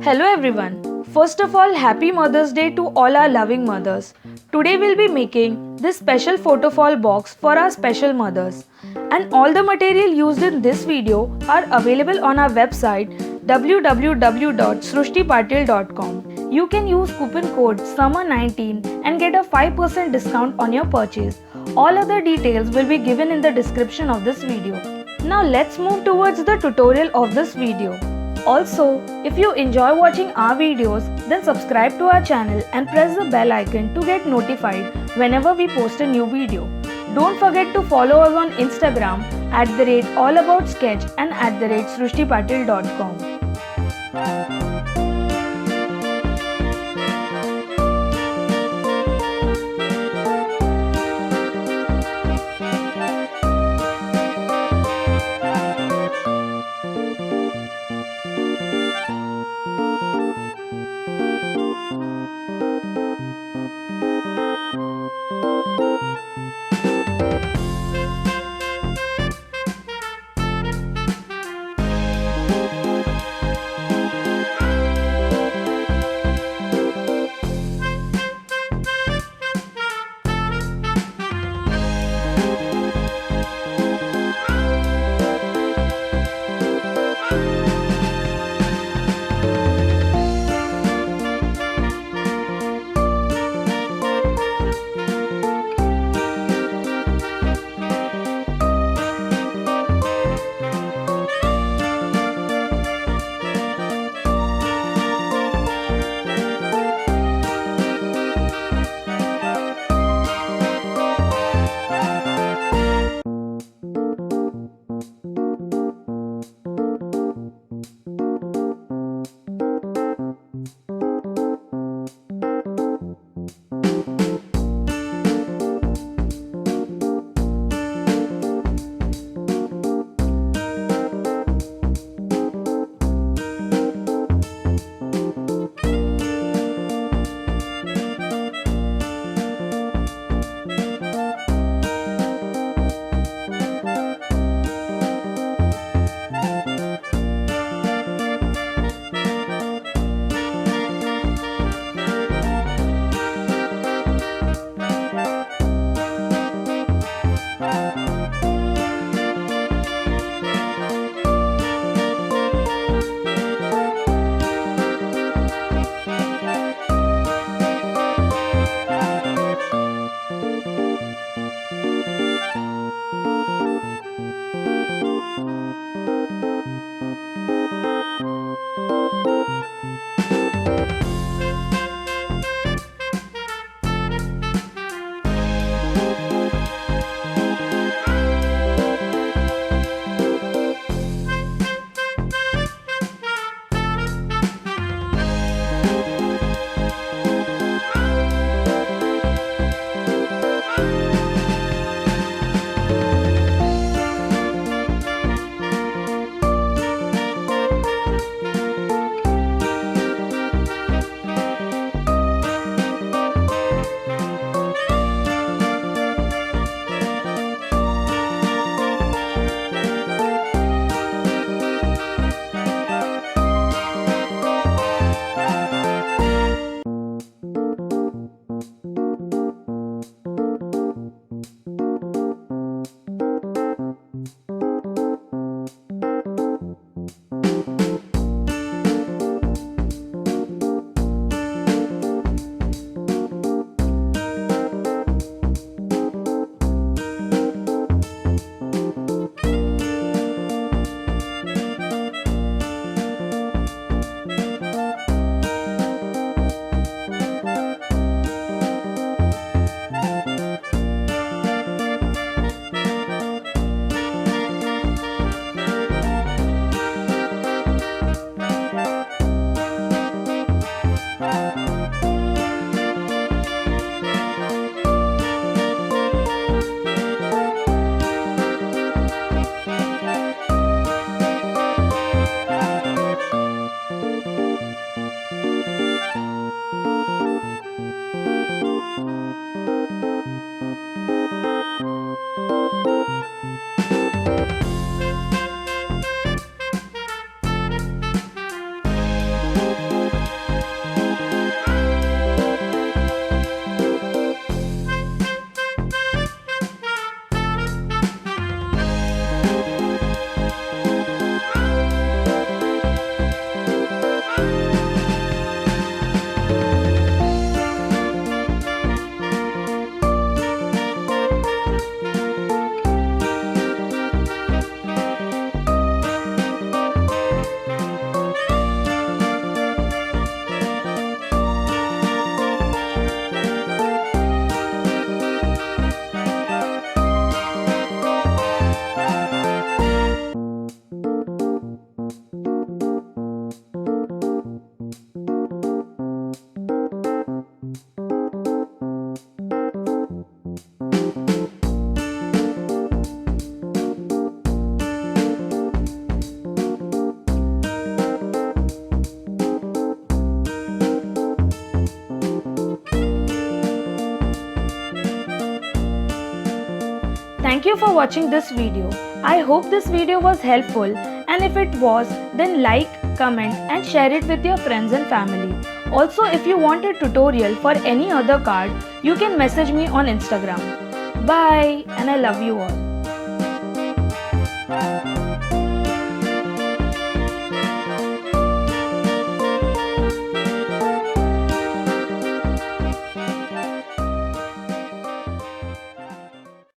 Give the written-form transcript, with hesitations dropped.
Hello everyone. First of all, happy Mother's Day to all our loving mothers. Today we'll be making this special photofall box for our special mothers. And all the material used in this video are available on our website www.srushti.patil.sp. You can use coupon code SUMMER19 and get a 5% discount on your purchase. All other details will be given in the description of this video. Now let's move towards the tutorial of this video. Also, if you enjoy watching our videos, then subscribe to our channel and press the bell icon to get notified whenever we post a new video. Don't forget to follow us on Instagram @allaboutssketch and @srushti.patil.com. Thank you for watching this video. I hope this video was helpful, and if it was, then like, comment and share it with your friends and family. Also, if you want a tutorial for any other card, you can message me on Instagram. Bye, and I love you all.